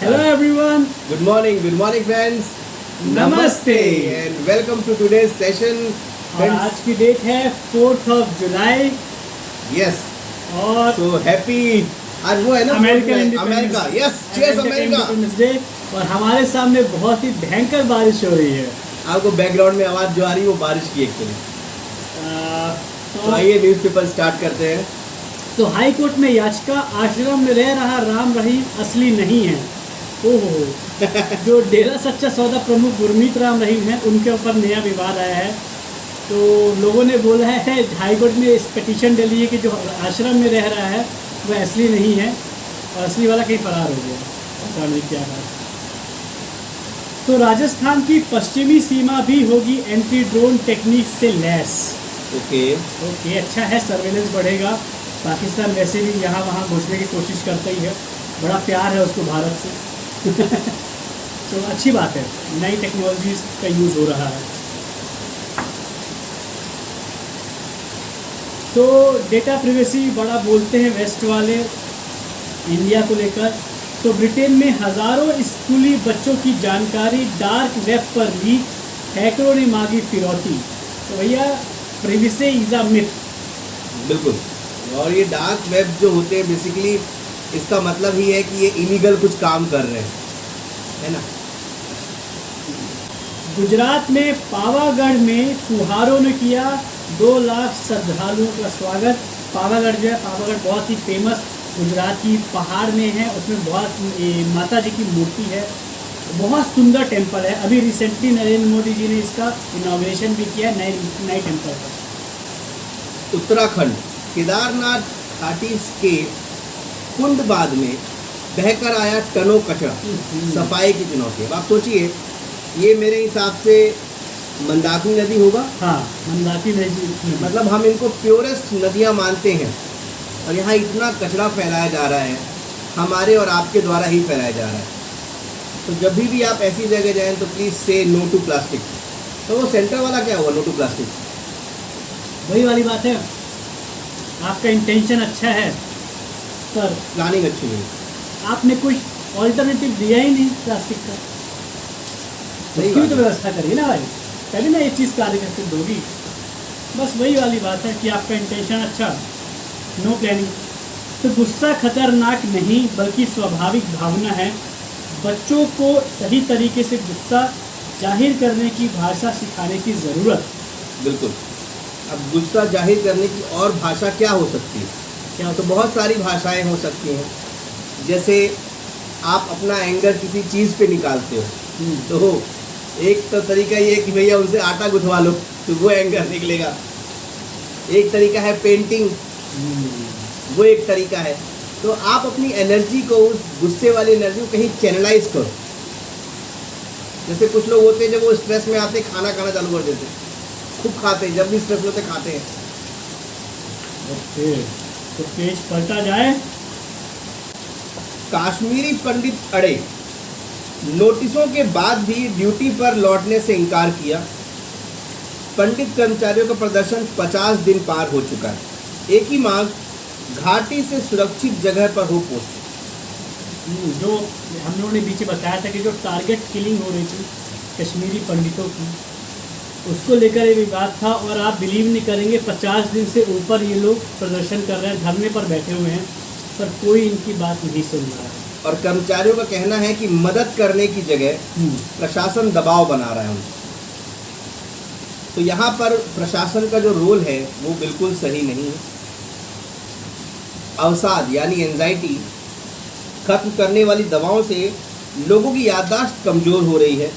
Hello everyone. Good morning friends. नमस्ते. And welcome to today's session. और आज की डेट है 4th of जुलाई. Yes. और So happy. आज वो है ना American America. Yes. Cheers America. Independence day. और हमारे सामने बहुत ही भयंकर बारिश हो रही है. आपको बैकग्राउंड में आवाज जो आ रही है वो बारिश की एक्चुअली. तो आइए न्यूज़पेपर स्टार्ट करते हैं. तो हाई कोर्ट में याचिका आश्रम में रह रहा राम रहीम असली नहीं है. ओहो. जो डेरा सच्चा सौदा प्रमुख गुरमीत राम रहीम है उनके ऊपर नया विवाद आया है. तो लोगों ने बोला है हाई कोर्ट में इस पिटीशन डाली है कि जो आश्रम में रह रहा है वह असली नहीं है और असली वाला कहीं फरार हो गया. पता नहीं क्या है. तो राजस्थान की पश्चिमी सीमा भी होगी एंटी ड्रोन टेक्निक से लैस. ओके अच्छा है. सर्वेलेंस बढ़ेगा. पाकिस्तान वैसे भी यहाँ वहाँ घुसने की कोशिश करता ही है. बड़ा प्यार है उसको भारत से. तो अच्छी बात है. नई टेक्नोलॉजीज का यूज़ हो रहा है. तो डेटा प्रिवेसी बड़ा बोलते हैं वेस्ट वाले इंडिया को लेकर. तो ब्रिटेन में हज़ारों स्कूली बच्चों की जानकारी डार्क वेब पर लीक. हैकरों ने मांगी फिरौती. तो भैया प्रिवेसी इज़ अ मिथ. बिल्कुल. और ये डार्क वेब जो होते हैं बेसिकली इसका मतलब ही है कि ये इलीगल कुछ काम कर रहे हैं, है ना. गुजरात में पावागढ़ में फुहारों ने किया 2 लाख श्रद्धालुओं का स्वागत. पावागढ़ जो है, पावागढ़ बहुत ही फेमस गुजरात की पहाड़ में है. उसमें बहुत माता जी की मूर्ति है. बहुत सुंदर टेम्पल है. अभी रिसेंटली नरेंद्र मोदी जी ने इसका इनॉग्रेशन भी किया नए टेम्पल का. उत्तराखंड केदारनाथ घाटी के कुंडबाद में बहकर आया टनों कचरा. सफाई की चुनौती. अब आप सोचिए, ये मेरे हिसाब से मंदाकिनी नदी होगा. हाँ, मंदाकिनी नदी. मतलब हम इनको प्योरेस्ट नदियाँ मानते हैं और यहाँ इतना कचरा फैलाया जा रहा है, हमारे और आपके द्वारा ही फैलाया जा रहा है. तो जब भी आप ऐसी जगह जाएं तो प्लीज़ से नो टू प्लास्टिक. तो वो सेंटर वाला क्या हुआ नो टू प्लास्टिक? वही वाली बात है. आपका इंटेंशन अच्छा है पर प्लानिंग अच्छी नहीं. आपने कुछ ऑल्टरनेटिव दिया ही नहीं प्लास्टिक का. उसकी भी तो व्यवस्था करिए ना भाई. तभी ना ये चीज़ कार्यक्षम होगी. बस वही वाली बात है कि आपका इंटेंशन अच्छा, नो प्लानिंग. तो गुस्सा खतरनाक नहीं बल्कि स्वाभाविक भावना है. बच्चों को सही तरीके से गुस्सा जाहिर करने की भाषा सिखाने की ज़रूरत. बिल्कुल. अब गुस्सा जाहिर करने की और भाषा क्या हो सकती है? क्या तो बहुत सारी भाषाएं हो सकती हैं. जैसे आप अपना एंगर किसी चीज़ पे निकालते हो तो एक तो तरीका ये है कि भैया उनसे आटा गुथवा लो तो वो एंगर निकलेगा. एक तरीका है पेंटिंग, वो एक तरीका है. तो आप अपनी एनर्जी को, उस गुस्से वाली एनर्जी को कहीं चैनलाइज करो. जैसे कुछ लोग होते हैं जब वो स्ट्रेस में आते खाना खाना चालू कर देते हैं. खूब खाते हैं, जब भी स्ट्रेस होते खाते हैं. ओके. तो पेज पलटा जाए. कश्मीरी पंडित अड़े. नोटिसों के बाद भी ड्यूटी पर लौटने से इनकार किया. पंडित कर्मचारियों का प्रदर्शन 50 दिन पार हो चुका है. एक ही मांग, घाटी से सुरक्षित जगह पर हो पोस्ट. जो हम लोगों ने पीछे बताया था कि जो टारगेट किलिंग हो रही थी कश्मीरी पंडितों की, उसको लेकर ये विवाद था. और आप बिलीव नहीं करेंगे 50 दिन से ऊपर ये लोग प्रदर्शन कर रहे हैं, धरने पर बैठे हुए हैं, पर कोई इनकी बात नहीं सुन रहा है. और कर्मचारियों का कहना है कि मदद करने की जगह प्रशासन दबाव बना रहा है उनको. तो यहाँ पर प्रशासन का जो रोल है वो बिल्कुल सही नहीं है. अवसाद यानी एंजाइटी खत्म करने वाली दवाओं से लोगों की याददाश्त कमज़ोर हो रही है.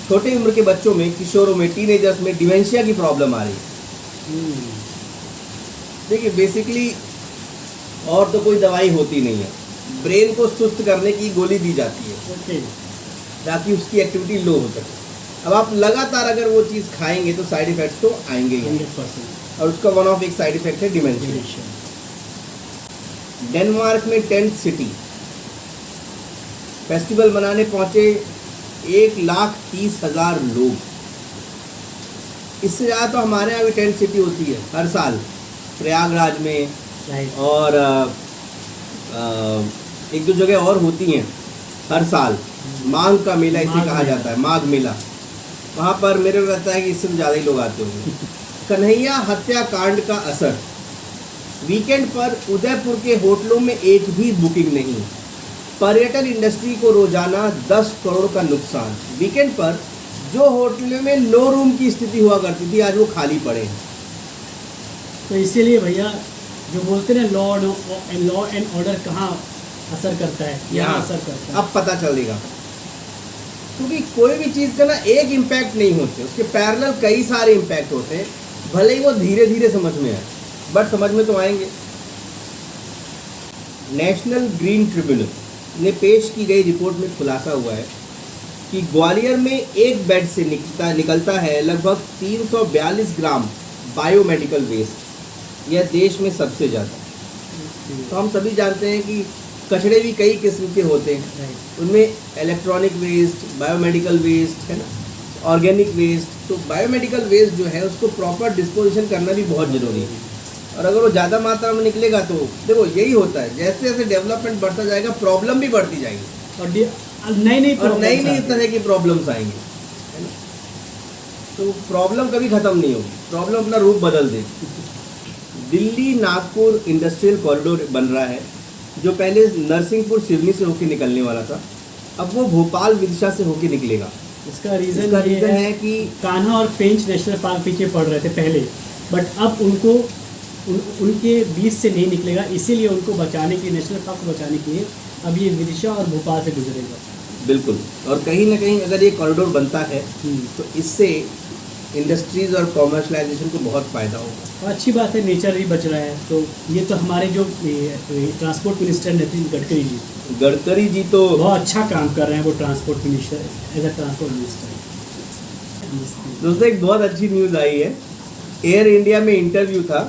छोटे उम्र के बच्चों में, किशोरों में, टीनेजर्स में डिमेंशिया की प्रॉब्लम आ रही है. देखिए बेसिकली और तो कोई दवाई होती नहीं है. ब्रेन को सुस्त करने की गोली दी जाती है ताकि उसकी एक्टिविटी लो हो सके. अब आप लगातार अगर वो चीज़ खाएंगे तो साइड इफ़ेक्ट्स तो आएंगे ही. और उसका वन ऑफ एक साइड इफ़ेक्ट है डिमेंशिया. डेनमार्क में टेंट सिटी फेस्टिवल मनाने पहुंचे 1,30,000 लोग. इससे ज़्यादा तो हमारे यहाँ भी टेंट सिटी होती है हर साल प्रयागराज में. और एक दो जगह और होती हैं हर साल माघ का मेला इसे माघ कहा मेला। जाता है, माघ मेला। वहाँ पर मेरे को लगता है कि इससे ज़्यादा ही लोग आते होंगे। कन्हैया हत्याकांड का असर, वीकेंड पर उदयपुर के होटलों में एक भी बुकिंग नहीं, पर्यटन इंडस्ट्री को रोजाना 10 करोड़ का नुकसान। वीकेंड पर जो होटलों में नो रूम की स्थिति हुआ करती थी, आज वो खाली पड़े हैं। तो इसीलिए भैया जो बोलते हैं लॉ एंड ऑर्डर कहाँ असर करता है, यहाँ असर करता है। अब पता चलेगा, क्योंकि कोई भी चीज़ का ना एक इम्पैक्ट नहीं होते, उसके पैरेलल कई सारे इम्पैक्ट होते हैं। भले ही वो धीरे धीरे समझ में आए, बट समझ में तो आएंगे। नेशनल ग्रीन ट्रिब्यूनल ने पेश की गई रिपोर्ट में खुलासा हुआ है कि ग्वालियर में एक बेड से निकलता है लगभग 342 ग्राम बायोमेडिकल वेस्ट। यह देश में सबसे ज़्यादा। तो हम सभी जानते हैं कि कचरे भी कई किस्म के होते हैं, उनमें इलेक्ट्रॉनिक वेस्ट, बायोमेडिकल वेस्ट है ना, ऑर्गेनिक वेस्ट। तो बायोमेडिकल वेस्ट जो है उसको प्रॉपर डिस्पोजिशन करना भी बहुत ज़रूरी है। और अगर वो ज़्यादा मात्रा में निकलेगा तो देखो यही होता है, जैसे जैसे डेवलपमेंट बढ़ता जाएगा प्रॉब्लम भी बढ़ती जाएगी और नई नई तरह की प्रॉब्लम्स आएंगी, है ना। तो प्रॉब्लम कभी ख़त्म नहीं होगी, प्रॉब्लम अपना रूप बदल देगी। दिल्ली नागपुर इंडस्ट्रियल कॉरिडोर बन रहा है, जो पहले नरसिंहपुर सिवनी से होकर निकलने वाला था, अब वो भोपाल विदिशा से होकर निकलेगा। इसका रीज़न है कि कान्हा और पेंच नेशनल पार्क पीछे पड़ रहे थे पहले, बट अब उनको उनके बीच से नहीं निकलेगा, इसीलिए उनको बचाने के लिए, नेशनल पार्क को बचाने के लिए अब ये विदिशा और भोपाल से गुजरेगा। बिल्कुल। और कहीं ना कहीं अगर ये कॉरिडोर बनता है तो इससे इंडस्ट्रीज और कॉमर्शलाइजेशन को बहुत फ़ायदा होगा। और अच्छी बात है, नेचर भी बच रहा है। तो ये तो हमारे जो ट्रांसपोर्ट मिनिस्टर नितिन गडकरी जी तो बहुत अच्छा काम कर रहे हैं, वो transport minister as a transport minister. दोस्तों एक बहुत अच्छी न्यूज़ आई है, एयर इंडिया में इंटरव्यू था,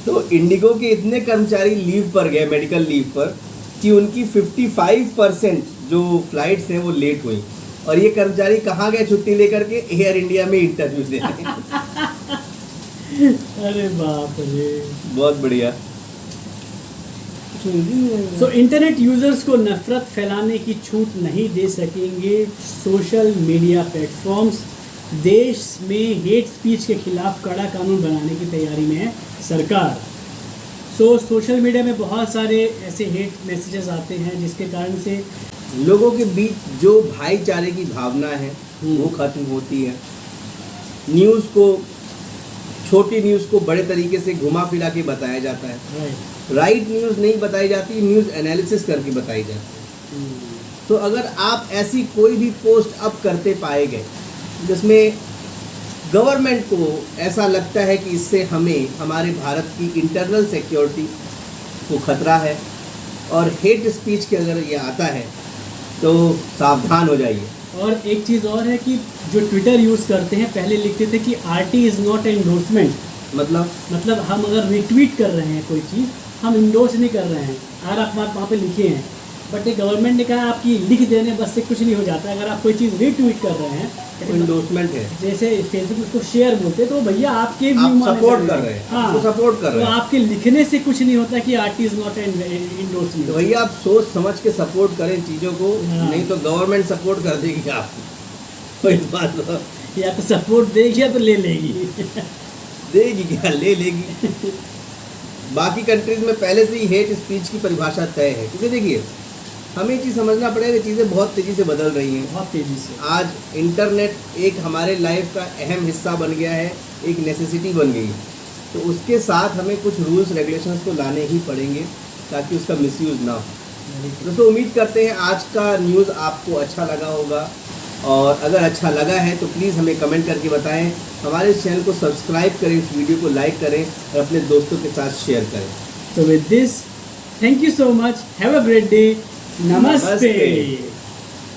तो इंडिगो के इतने कर्मचारी लीव पर गए, मेडिकल लीव पर, कि उनकी 55% जो फ्लाइट्स हैं वो लेट हुई। और ये कर्मचारी कहाँ गए छुट्टी लेकर के? एयर इंडिया में इंटरव्यू देने। अरे बाप रे, बहुत बढ़िया। तो इंटरनेट यूजर्स को नफरत फैलाने की छूट नहीं दे सकेंगे सोशल मीडिया प्लेटफॉर्म्स। देश में हेट स्पीच के खिलाफ कड़ा कानून बनाने की तैयारी में है सरकार। सोशल मीडिया में बहुत सारे ऐसे हेट मैसेजेस आते हैं जिसके कारण से लोगों के बीच जो भाईचारे की भावना है वो खत्म होती है। न्यूज़ को, छोटी न्यूज़ को बड़े तरीके से घुमा फिरा के बताया जाता है। राइट न्यूज़ नहीं बताई जाती, न्यूज़ एनालिसिस करके बताई जाती है। तो अगर आप ऐसी कोई भी पोस्ट अप करते पाए गए जिसमें गवर्नमेंट को ऐसा लगता है कि इससे हमें, हमारे भारत की इंटरनल सिक्योरिटी को खतरा है और हेट स्पीच के अगर ये आता है तो सावधान हो जाइए। और एक चीज़ और है कि जो ट्विटर यूज़ करते हैं, पहले लिखते थे कि आरटी इज़ नॉट एंडोर्समेंट, मतलब हम अगर रिट्वीट कर रहे हैं कोई चीज़, हम इंडोर्स नहीं कर रहे हैं। अगर आप वहाँ पे लिखे हैं, बट गवर्नमेंट ने कहा आपकी लिख देने बस से कुछ नहीं हो जाता। अगर आप कोई चीज़ रीट्वीट कर रहे हैं तो इंडोर्समेंट है, जैसे फेसबुक उसको शेयर बोलते हैं, तो भैया आपके आप सपोर्ट कर रहे हैं, हाँ, सपोर्ट कर रहे हैं। तो आपके लिखने से कुछ नहीं होता कि आरटी इज नॉट एंडोर्समेंट। तो भैया आप सोच समझ के सपोर्ट करें चीज़ों को, नहीं तो गवर्नमेंट सपोर्ट कर देगी आपको। कोई बात या तो सपोर्ट देगी या तो ले लेगी। देगी क्या, ले लेगी। बाकी कंट्रीज में पहले से ही हेट स्पीच की परिभाषा तय है, क्योंकि देखिए हमें ये चीज़ समझना पड़ेगा कि चीज़ें बहुत तेज़ी से बदल रही हैं, बहुत तेज़ी से। आज इंटरनेट एक हमारे लाइफ का अहम हिस्सा बन गया है, एक नेसेसिटी बन गई है। तो उसके साथ हमें कुछ रूल्स रेगुलेशंस को लाने ही पड़ेंगे ताकि उसका मिसयूज़ ना हो। दोस्तों उम्मीद करते हैं आज का न्यूज़ आपको अच्छा लगा होगा, और अगर अच्छा लगा है तो प्लीज़ हमें कमेंट करके बताएं। हमारे चैनल को सब्सक्राइब करें, इस वीडियो को लाइक करें और अपने दोस्तों के साथ शेयर करें। So with this, thank you so much. Have a great day. Namaste.